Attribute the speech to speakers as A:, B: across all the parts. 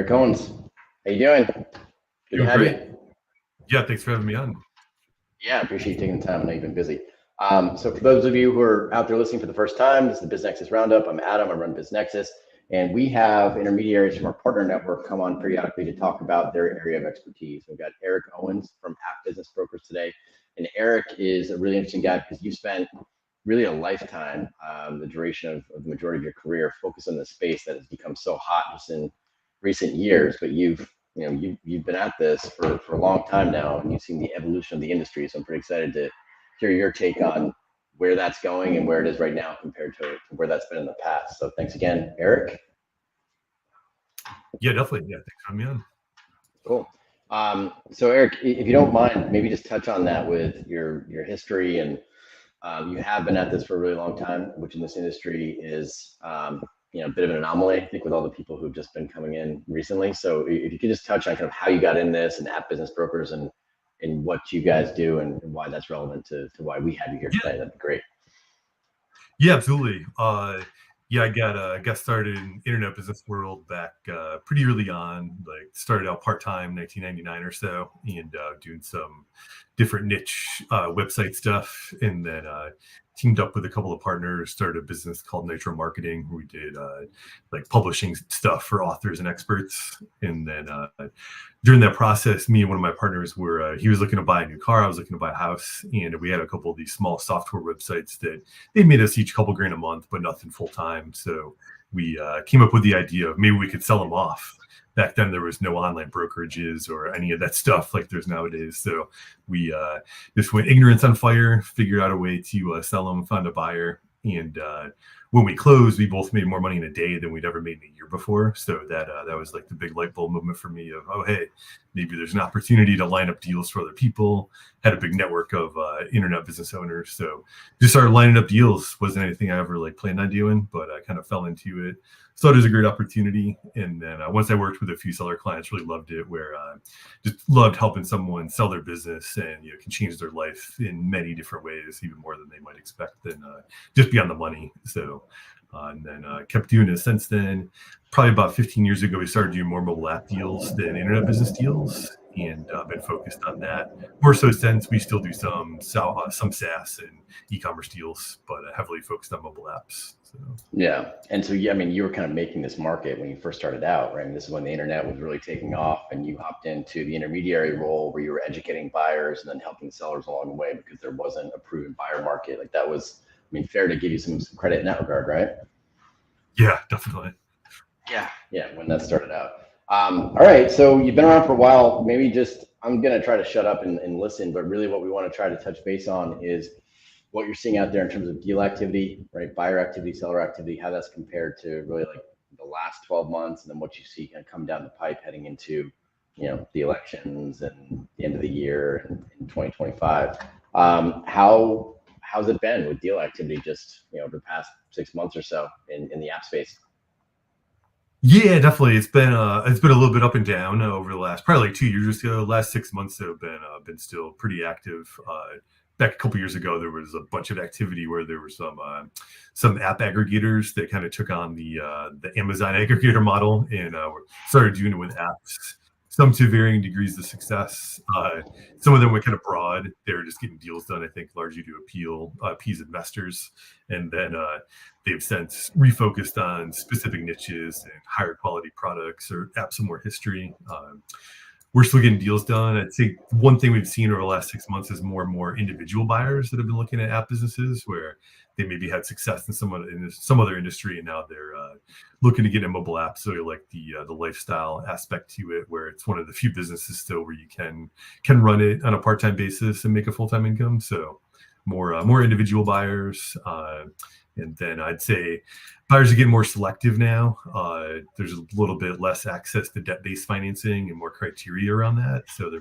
A: Eric Owens. How you doing? Good to have
B: Great.
A: you.
B: Yeah, thanks for having me on.
A: Yeah, I appreciate you taking the time. I know you've been busy. So for those of you who are out there listening for the first time, this is the BizNexus Roundup. I'm Adam. I run BizNexus, and we have intermediaries from our partner network come on periodically to talk about their area of expertise. We've got Eric Owens from App Business Brokers today, and Eric is a really interesting guy because you spent really a lifetime, the duration of the majority of your career, focused on the space that has become so hot just in recent years. But you've been at this for a long time now, and you've seen the evolution of the industry. So I'm pretty excited to hear your take on where that's going and where it is right now compared to where that's been in the past. So thanks again, Eric.
B: Yeah, definitely. Yeah, thanks for having me on.
A: Cool. So Eric, if you don't mind, maybe just touch on that with your history. And you have been at this for a really long time, which in this industry is a bit of an anomaly, I think, with all the people who've just been coming in recently. So if you could just touch on kind of how you got in this and App Business Brokers and what you guys do and why that's relevant to why we have you here today, that'd be great.
B: Yeah, absolutely. I got started in internet business world back pretty early on. Like started out part-time 1999 or so, and doing some different niche website stuff, and then teamed up with a couple of partners, started a business called Nitro Marketing, where we did like publishing stuff for authors and experts. And then during that process, me and one of my partners were, he was looking to buy a new car, I was looking to buy a house, and we had a couple of these small software websites that they made us each a couple grand a month, but nothing full time. So we came up with the idea of maybe we could sell them off. Back then, there was no online brokerages or any of that stuff like there's nowadays. So we just went ignorance on fire, figured out a way to sell them, found a buyer. And when we closed, we both made more money in a day than we'd ever made in a year before. So that was like the big light bulb moment for me of, oh, hey, maybe there's an opportunity to line up deals for other people. Had a big network of internet business owners. So just started lining up deals. Wasn't anything I ever like planned on doing, but I kind of fell into it. So it was a great opportunity. And then once I worked with a few seller clients, really loved it, where just loved helping someone sell their business and can change their life in many different ways, even more than they might expect than just beyond the money. So and then kept doing it since then. Probably about 15 years ago, we started doing more mobile app deals than internet business deals, and been focused on that more so since. We still do some SaaS and e-commerce deals, but heavily focused on mobile apps. So.
A: Yeah, and so you were kind of making this market when you first started out, right? I mean, this is when the internet was really taking off, and you hopped into the intermediary role where you were educating buyers and then helping sellers along the way because there wasn't a proven buyer market. Like that was, fair to give you some credit in that regard, right?
B: Yeah, definitely.
A: Yeah, when that started out. All right, so you've been around for a while. Maybe just, I'm gonna try to shut up and listen, but really what we want to try to touch base on is what you're seeing out there in terms of deal activity, right? Buyer activity, seller activity, how that's compared to really like the last 12 months, and then what you see kind of come down the pipe heading into, the elections and the end of the year in 2025. How's it been with deal activity just, over the past 6 months or so in the app space?
B: Yeah, definitely. It's been a little bit up and down over the last probably like 2 years ago. Last 6 months have been still pretty active. Back a couple years ago, there was a bunch of activity where there were some app aggregators that kind of took on the Amazon aggregator model and started doing it with apps. Some to varying degrees of success. Some of them were kind of broad. They were just getting deals done, I think, largely to appease investors. And then they've since refocused on specific niches and higher quality products or apps with more history. We're still getting deals done. I'd say one thing we've seen over the last 6 months is more and more individual buyers that have been looking at app businesses where they maybe had success in some other industry, and now they're looking to get a mobile app. So like the lifestyle aspect to it, where it's one of the few businesses still where you can run it on a part-time basis and make a full-time income. So more individual buyers. And then I'd say buyers are getting more selective now. There's a little bit less access to debt-based financing and more criteria around that. So they're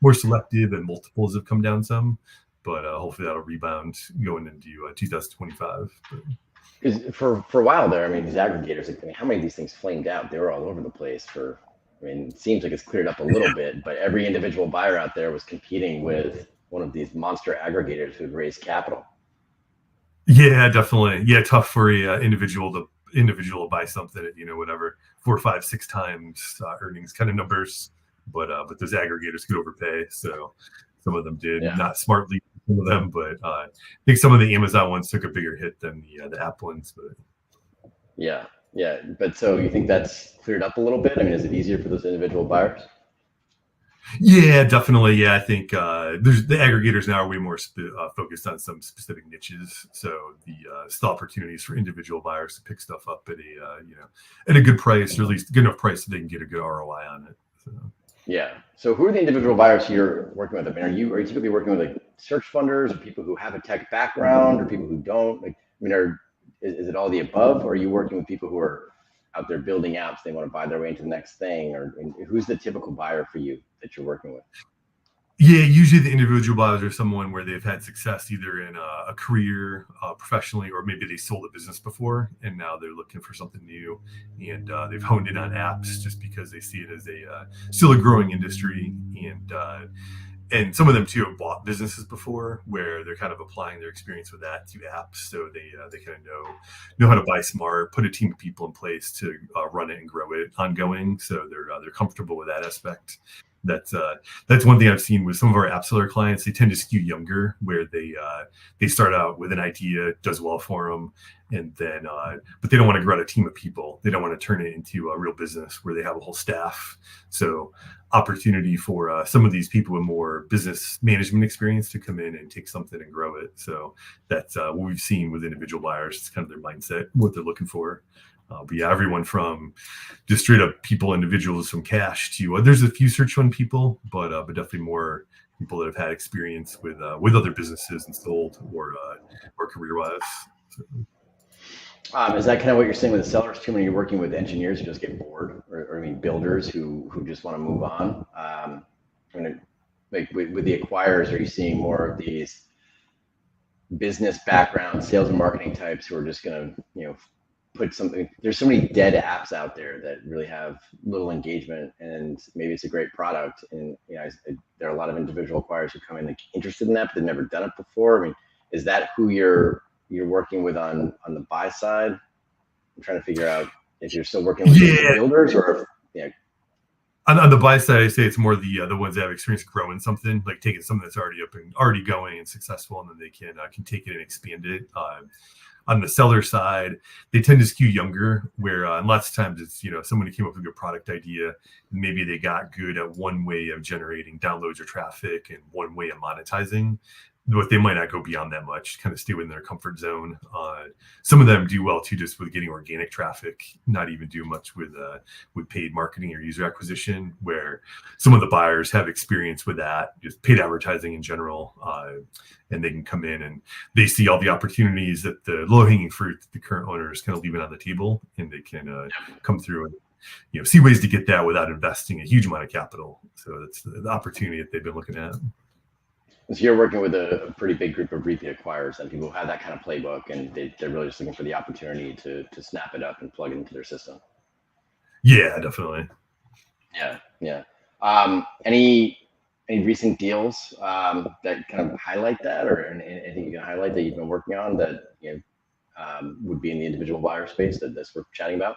B: more selective, and multiples have come down some. But hopefully that'll rebound going into 2025.
A: Because for a while there, these aggregators, how many of these things flamed out? They were all over the place it seems like it's cleared up a little bit, but every individual buyer out there was competing with one of these monster aggregators who'd raised capital.
B: Yeah, definitely. Yeah, tough for a individual to individual will buy something at, whatever, 4, 5, 6 times earnings kind of numbers, but those aggregators could overpay. So some of them did,
A: Yeah.
B: not smartly, some of them, but I think some of the Amazon ones took a bigger hit than the app ones. But
A: Yeah. But so you think that's cleared up a little bit? I mean, is it easier for those individual buyers?
B: yeah, definitely. Yeah, I think there's the aggregators now are way more focused on some specific niches. So the still opportunities for individual buyers to pick stuff up at at a good price, or at least good enough price so they can get a good ROI on it. So.
A: Yeah. So who are the individual buyers you're working with? I mean, are you typically working with like search funders, or people who have a tech background, or people who don't? Like, I mean, is it all the above, or are you working with people who are out there building apps? They want to buy their way into the next thing, or who's the typical buyer for you that you're working with?
B: Yeah, usually the individual buyers are someone where they've had success either in a career, professionally, or maybe they sold a business before and now they're looking for something new, and they've honed in on apps just because they see it as a still a growing industry, and some of them too have bought businesses before where they're kind of applying their experience with that to apps, so they kind of know how to buy smart, put a team of people in place to run it and grow it ongoing, so they're comfortable with that aspect. That's one thing I've seen with some of our app seller clients. They tend to skew younger, where they start out with an idea, does well for them, and then but they don't want to grow a team of people. They don't want to turn it into a real business where they have a whole staff. So opportunity for some of these people with more business management experience to come in and take something and grow it. So that's what we've seen with individual buyers. It's kind of their mindset, what they're looking for. But yeah, everyone from just straight up people, individuals from cash to there's a few search fund people, but definitely more people that have had experience with other businesses and sold or career wise. So.
A: Is that kind of what you're saying with the sellers too? When you're working with engineers who just get bored, or I mean, builders who just want to move on? Like with the acquirers, are you seeing more of these business background sales and marketing types who are just going to, put something? There's so many dead apps out there that really have little engagement, and maybe it's a great product. And there are a lot of individual acquirers who come in interested in that, but they've never done it before. I mean, is that who you're working with on the buy side? I'm trying to figure out if you're still working with the builders, or if,
B: On the buy side, I say it's more the ones that have experience growing something, like taking something that's already up and already going and successful, and then they can take it and expand it. On the seller side, they tend to skew younger, where and lots of times it's someone who came up with a good product idea, and maybe they got good at one way of generating downloads or traffic and one way of monetizing, but they might not go beyond that much, kind of stay within their comfort zone. Some of them do well too, just with getting organic traffic, not even do much with paid marketing or user acquisition, where some of the buyers have experience with that, just paid advertising in general, and they can come in and they see all the opportunities that the low-hanging fruit that the current owner is kind of leaving on the table, and they can come through and see ways to get that without investing a huge amount of capital. So that's the opportunity that they've been looking at.
A: So you're working with a pretty big group of repeat acquirers and people who have that kind of playbook, and they're really just looking for the opportunity to snap it up and plug it into their system.
B: Yeah, definitely.
A: Yeah. Any recent deals that kind of highlight that, or anything you can highlight that you've been working on that would be in the individual buyer space that's worth chatting about?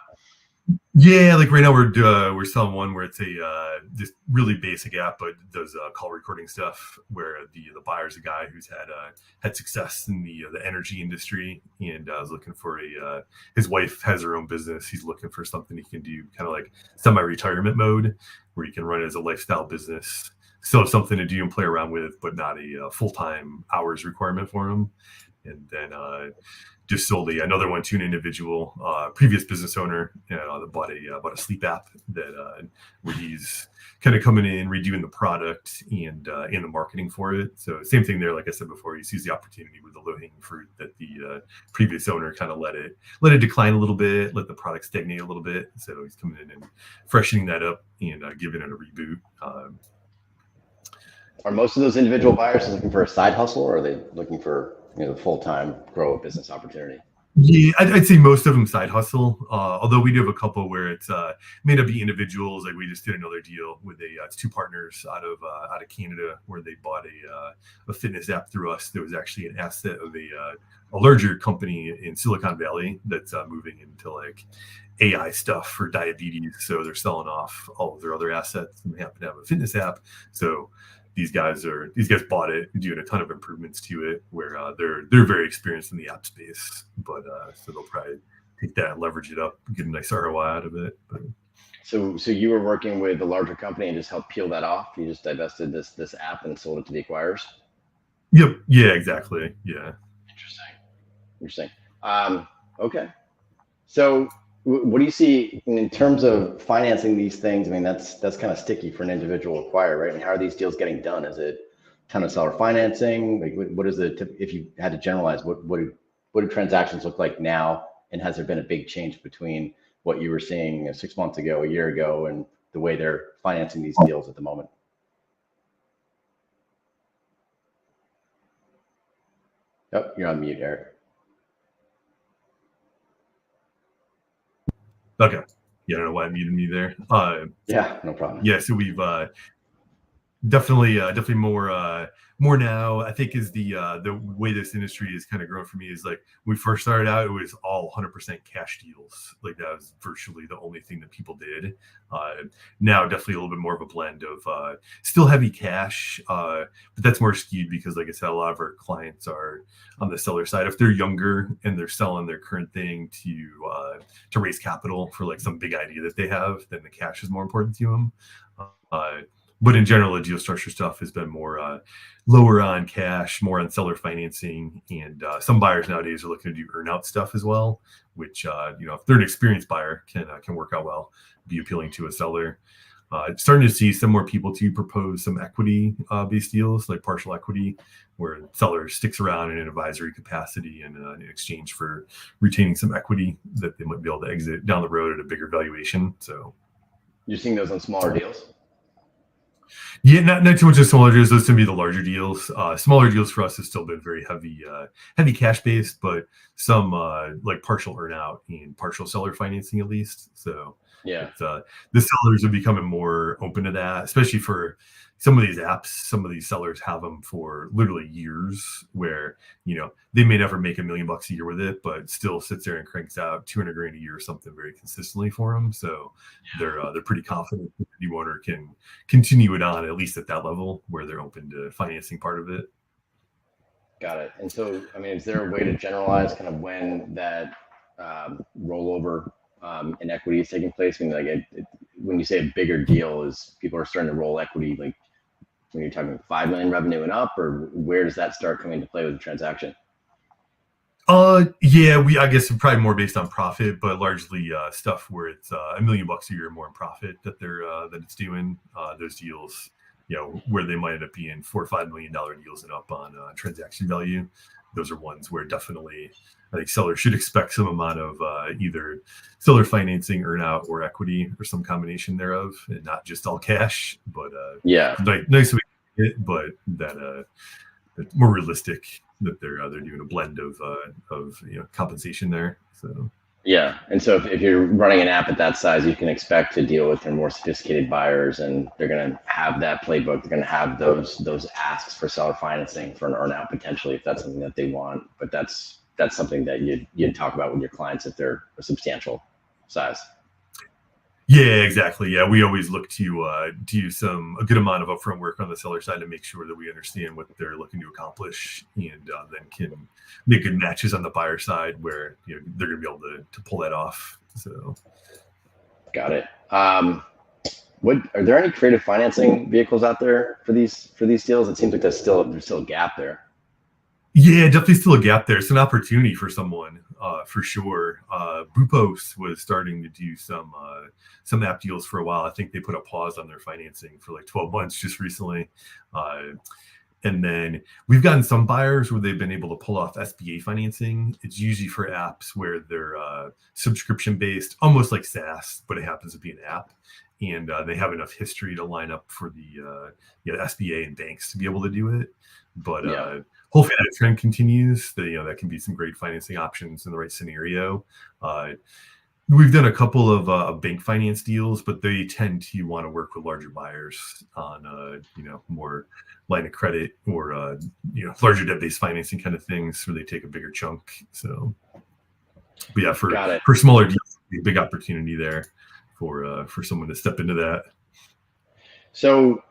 B: Yeah, like right now we're selling one where it's a just really basic app, but does call recording stuff. Where the buyer's a guy who's had success in the energy industry, and is looking for his wife has her own business. He's looking for something he can do, kind of like semi-retirement mode, where he can run it as a lifestyle business, still have something to do and play around with, but not a full-time hours requirement for him. And then just sold another one to an individual previous business owner that bought a sleep app that where he's kind of coming in, redoing the product and the marketing for it. So same thing there. Like I said before, he sees the opportunity with the low-hanging fruit that the previous owner kind of let it decline a little bit, let the product stagnate a little bit. So he's coming in and freshening that up and giving it a reboot.
A: Are most of those individual buyers looking for a side hustle, or are they looking for the full-time grow a business opportunity?
B: Yeah, I'd say most of them side hustle. Although we do have a couple where it's may not be individuals. Like we just did another deal with it's two partners out of Canada where they bought a fitness app through us. There was actually an asset of a larger company in Silicon Valley that's moving into like AI stuff for diabetes. So they're selling off all of their other assets and they happen to have a fitness app. So these guys bought it, doing a ton of improvements to it, where they're very experienced in the app space, but so they'll probably take that and leverage it up, get a nice ROI out of it. But
A: So you were working with a larger company and just helped peel that off. You just divested this app and sold it to the acquirers.
B: yep, yeah, exactly, yeah.
A: Interesting. Okay. So what do you see in terms of financing these things? I mean, that's kind of sticky for an individual acquirer, right? I mean, how are these deals getting done? Is it ton of seller financing? Like, what is the if you had to generalize, what do transactions look like now? And has there been a big change between what you were seeing 6 months ago, a year ago, and the way they're financing these deals at the moment? Oh, you're on mute, Eric.
B: Okay, yeah, I don't know why I muted me there.
A: Yeah, no problem.
B: Yeah, so we've definitely more now. I think is the way this industry has kind of grown for me is like when we first started out, it was all 100% cash deals. Like that was virtually the only thing that people did. Now definitely a little bit more of a blend of still heavy cash, but that's more skewed because, like I said, a lot of our clients are on the seller side. If they're younger and they're selling their current thing to raise capital for like some big idea that they have, then the cash is more important to them. But in general, the deal structure stuff has been more lower on cash, more on seller financing, and some buyers nowadays are looking to do earnout stuff as well, which if they're an experienced buyer, can work out well, be appealing to a seller. Starting to see some more people to propose some equity based deals, like partial equity, where seller sticks around in an advisory capacity and in exchange for retaining some equity that they might be able to exit down the road at a bigger valuation. So
A: You're seeing those on smaller deals?
B: Yeah, not too much of smaller deals. Those tend to be the larger deals. Smaller deals for us has still been very heavy cash based, but some like partial earnout and partial seller financing at least. So
A: Yeah.
B: The sellers are becoming more open to that, especially for some of these apps. Some of these sellers have them for literally years, where they may never make $1 million a year with it, but still sits there and cranks out 200 grand a year or something very consistently for them. So they're pretty confident that the new owner can continue it on at least at that level where they're open to financing part of it.
A: Got it. And so, I mean, is there a way to generalize kind of when that rollover in equity is taking place? I mean, like when you say a bigger deal, is people are starting to roll equity, like when you're talking 5 million revenue and up, or where does that start coming into play with the transaction?
B: Yeah, I guess probably more based on profit, but largely stuff where it's $1 million a year more in profit that that it's doing. Those deals, where they might end up being $4 or $5 million deals and up on transaction value. Those are ones where definitely I think sellers should expect some amount of either seller financing, earnout, or equity, or some combination thereof, and not just all cash. But
A: yeah,
B: nice way to get it, but that that's more realistic that they're doing a blend of compensation there. So
A: yeah. And so if you're running an app at that size, you can expect to deal with their more sophisticated buyers, and they're going to have that playbook. They're going to have those asks for seller financing for an earnout potentially, if that's something that they want. But that's something that you'd talk about with your clients if they're a substantial size.
B: yeah, exactly. Yeah, we always look to do a good amount of upfront work on the seller side to make sure that we understand what they're looking to accomplish, and then can make good matches on the buyer side where they're going to be able to pull that off. So,
A: Got it. What are there any creative financing vehicles out there for these deals? It seems like there's still a gap there.
B: Yeah, definitely still a gap there. It's an opportunity for someone, for sure. Bupos was starting to do some app deals for a while. I think they put a pause on their financing for like 12 months just recently. And then we've gotten some buyers where they've been able to pull off SBA financing. It's usually for apps where they're subscription based, almost like SaaS, but it happens to be an app. And they have enough history to line up for the SBA and banks to be able to do it. But hopefully that trend continues. That can be some great financing options in the right scenario. We've done a couple of bank finance deals, but they tend to want to work with larger buyers on more line of credit or larger debt-based financing kind of things where they take a bigger chunk. So, but yeah, for smaller deals, a big opportunity there for someone to step into that.
A: So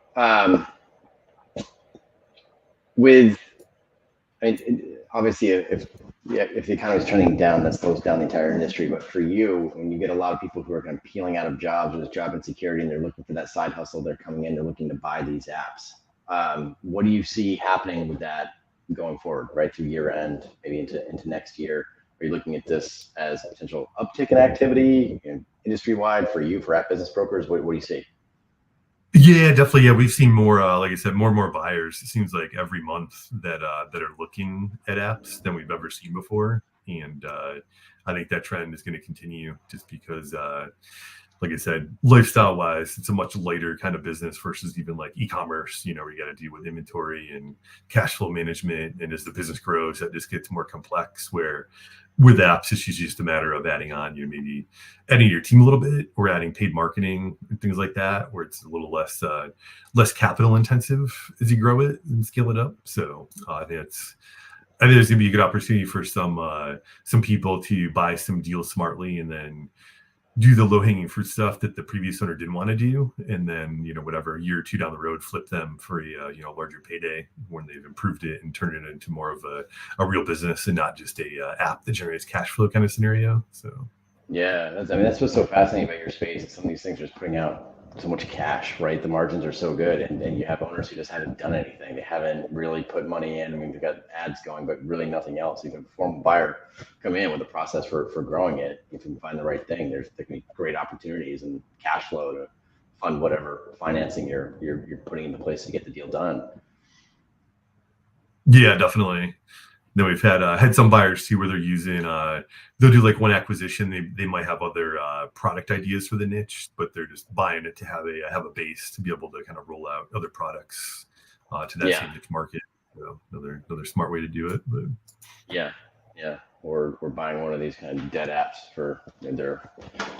A: obviously if the economy is trending down, that slows down the entire industry. But for you, when you get a lot of people who are kind of peeling out of jobs, or there's job insecurity, and they're looking for that side hustle, they're coming in, they're looking to buy these apps. What do you see happening with that going forward, right through year end, maybe into next year? Are you looking at this as a potential uptick in activity industry wide for you, for app business brokers? What do you see?
B: Yeah, definitely. Yeah, we've seen more, like I said, more and more buyers. It seems like every month that are looking at apps than we've ever seen before, and I think that trend is going to continue just because, like I said, lifestyle-wise, it's a much lighter kind of business versus even like e-commerce. Where you got to deal with inventory and cash flow management, and as the business grows, that just gets more complex. Where with apps, it's usually just a matter of adding on, maybe adding your team a little bit or adding paid marketing and things like that, where it's a little less capital intensive as you grow it and scale it up. So I think there's going to be a good opportunity for some people to buy some deals smartly and then do the low-hanging fruit stuff that the previous owner didn't want to do, and then whatever, a year or two down the road, flip them for a larger payday when they've improved it and turned it into more of a real business and not just a app that generates cash flow kind of scenario. So
A: that's what's so fascinating about your space. Some of these things are just putting out so much cash, right? The margins are so good, and you have owners who just haven't done anything. They haven't really put money in. I mean, they've got ads going, but really nothing else. Even a formal buyer come in with a process for growing it. If you can find the right thing, there can be great opportunities and cash flow to fund whatever financing you're putting into place to get the deal done.
B: Yeah, definitely. Then we've had some buyers too where they're using they'll do like one acquisition. They might have other product ideas for the niche, but they're just buying it to have a base to be able to kind of roll out other products to that same niche market. Another smart way to do it. But
A: or buying one of these kind of dead apps for their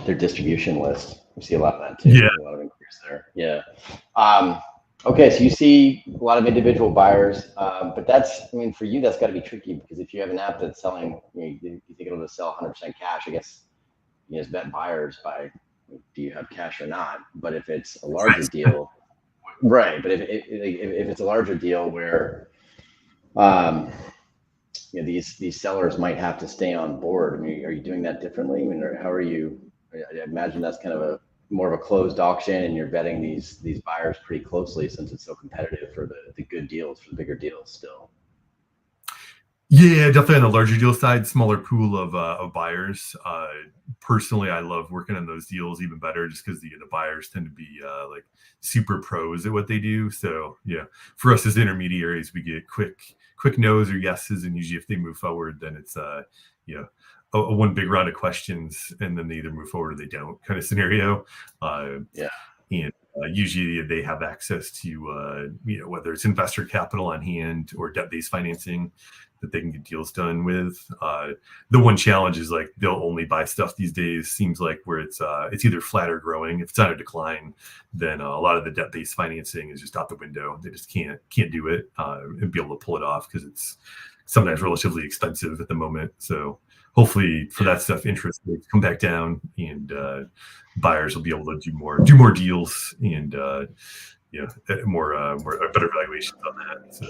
A: distribution list. We see a lot of that too.
B: Yeah,
A: a lot of increase there. Yeah. Okay, so you see a lot of individual buyers, but for you, that's got to be tricky, because if you have an app that's selling, you think it'll just sell 100% cash, I guess you just bet buyers by, do you have cash or not? But if it's a larger deal, right? But if it's a larger deal where, these sellers might have to stay on board. I mean, are you doing that differently? I mean, or how are you? I imagine that's kind of more of a closed auction, and you're vetting these buyers pretty closely since it's so competitive for the good deals, for the bigger deals still.
B: Yeah, definitely on the larger deal side, smaller pool of buyers. Personally, I love working on those deals even better, just because the buyers tend to be like super pros at what they do. So yeah, for us as intermediaries, we get quick no's or yeses, and usually if they move forward, then it's a one big round of questions, and then they either move forward or they don't kind of scenario. And usually they have access to whether it's investor capital on hand or debt-based financing that they can get deals done with. The one challenge is like they'll only buy stuff these days, seems like, where it's either flat or growing. If it's on a decline, then a lot of the debt-based financing is just out the window. They just can't do it and be able to pull it off, because it's sometimes relatively expensive at the moment. So hopefully for that stuff, interest rates come back down, and buyers will be able to do more deals, and better valuations on that. So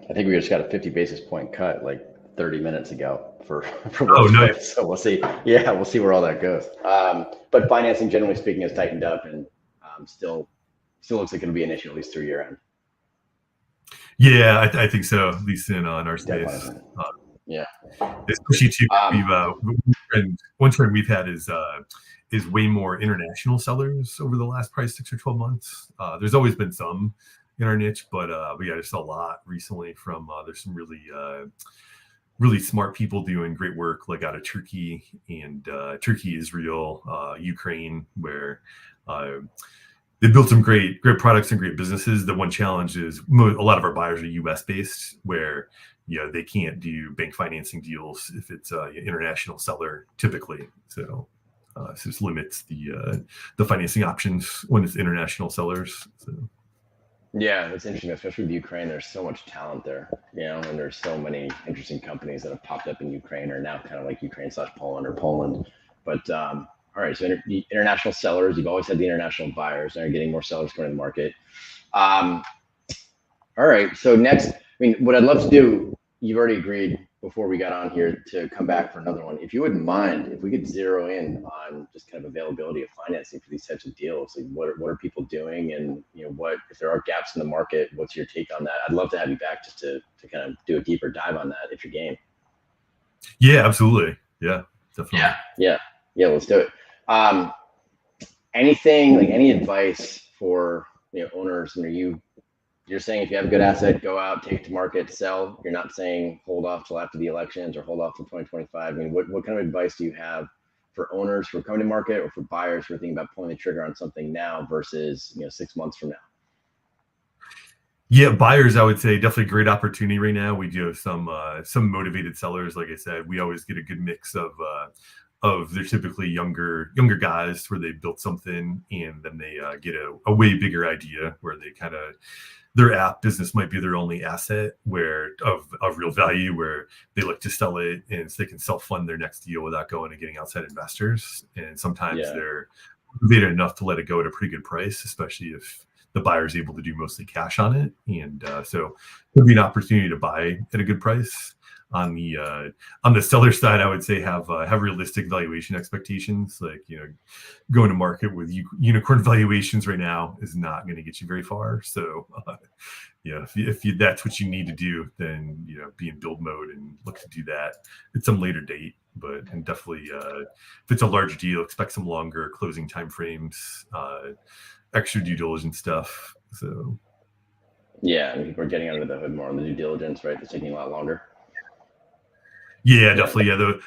A: I think we just got a 50 basis point cut like 30 minutes ago for
B: nice.
A: So we'll see. Yeah, we'll see where all that goes. But financing, generally speaking, has tightened up, and still looks like it'll be an issue at least through year end.
B: Yeah, I think so, at least in our space. Especially too, one trend we've had is way more international sellers over the last probably 6 or 12 months. There's always been some, in our niche, but we got just a lot recently from there's some really smart people doing great work, like out of Turkey and Turkey, Israel, Ukraine, where they built some great products and great businesses. The one challenge is a lot of our buyers are U.S. based, where they can't do bank financing deals if it's an international seller typically. So it just limits the financing options when it's international sellers. So.
A: Yeah, it's interesting, especially with Ukraine. There's so much talent there, and there's so many interesting companies that have popped up in Ukraine, or now kind of like Ukraine/Poland or Poland. But all right, so international sellers, you've always had the international buyers, and you're getting more sellers coming to the market. All right, so next, what I'd love to do, you've already agreed before we got on here to come back for another one. If you wouldn't mind, if we could zero in on just kind of availability of financing for these types of deals, like what are people doing, and what if there are gaps in the market, what's your take on that? I'd love to have you back just to kind of do a deeper dive on that if you're game.
B: Yeah, absolutely. Yeah, definitely.
A: Yeah, let's do it. Anything, like any advice for owners? You're saying if you have a good asset, go out, take it to market, sell. You're not saying hold off till after the elections or hold off till 2025. What kind of advice do you have for owners who are coming to market, or for buyers who are thinking about pulling the trigger on something now versus 6 months from now?
B: Yeah, buyers, I would say definitely a great opportunity right now. We do have some motivated sellers. Like I said, we always get a good mix of they're typically younger guys where they built something and then they get a way bigger idea where they kind of, their app business might be their only asset of real value, where they look to sell it and so they can self-fund their next deal without going and getting outside investors. And sometimes they're motivated enough to let it go at a pretty good price, especially if the buyer is able to do mostly cash on it. And so it would be an opportunity to buy at a good price. On the seller side, I would say have realistic valuation expectations. Like, going to market with unicorn valuations right now is not going to get you very far. So, if that's what you need to do, then be in build mode and look to do that at some later date. And definitely, if it's a large deal, expect some longer closing timeframes, extra due diligence stuff. So,
A: yeah, people are getting under the hood more on the due diligence, right? It's taking a lot longer.
B: Yeah, definitely. Yeah, the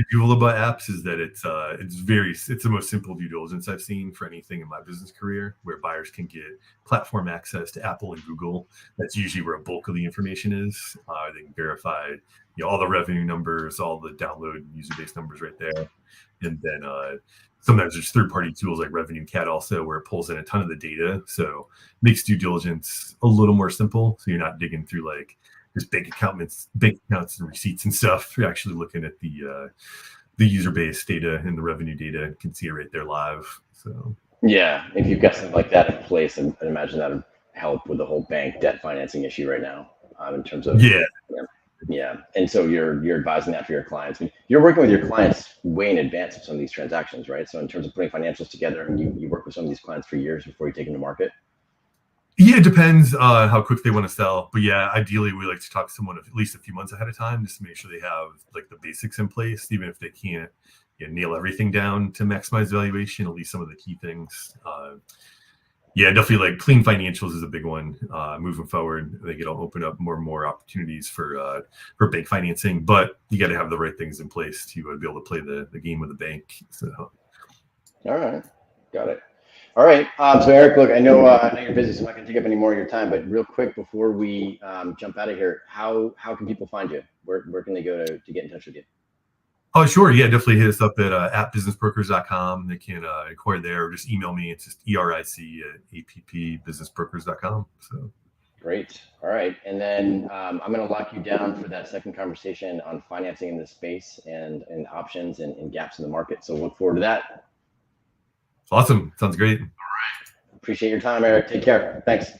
B: beauty about apps is that it's the most simple due diligence I've seen for anything in my business career, where buyers can get platform access to Apple and Google. That's usually where a bulk of the information is. They can verify all the revenue numbers, all the download and user base numbers right there, and then sometimes there's third-party tools like Revenue Cat also, where it pulls in a ton of the data, so makes due diligence a little more simple. So you're not digging through like just bank accounts and receipts and stuff. You're actually looking at the user base data and the revenue data, and can see it right there live. So
A: yeah, if you've got something like that in place, I imagine that would help with the whole bank debt financing issue right now, in terms of yeah. And so you're advising that for your clients. You're working with your clients way in advance of some of these transactions, right? So in terms of putting financials together, you work with some of these clients for years before you take them to market.
B: Yeah, it depends on how quick they want to sell. But yeah, ideally we like to talk to someone at least a few months ahead of time, just to make sure they have like the basics in place, even if they can't nail everything down to maximize valuation, at least some of the key things. Yeah, definitely like clean financials is a big one moving forward. I think it'll open up more and more opportunities for bank financing, but you got to have the right things in place to be able to play the game with the bank. So,
A: all right, got it. All right. So Eric, look, I know you're busy, so I'm not going to take up any more of your time. But real quick before we jump out of here, how can people find you? Where can they go to get in touch with you?
B: Oh, sure. Yeah, definitely hit us up at businessbrokers.com. They can inquire there, or just email me. It's just eric@appbusinessbrokers.com. So
A: great. All right. And then I'm going to lock you down for that second conversation on financing in this space and options and gaps in the market. So look forward to that.
B: Awesome. Sounds great.
A: All right. Appreciate your time, Eric. Take care. Thanks.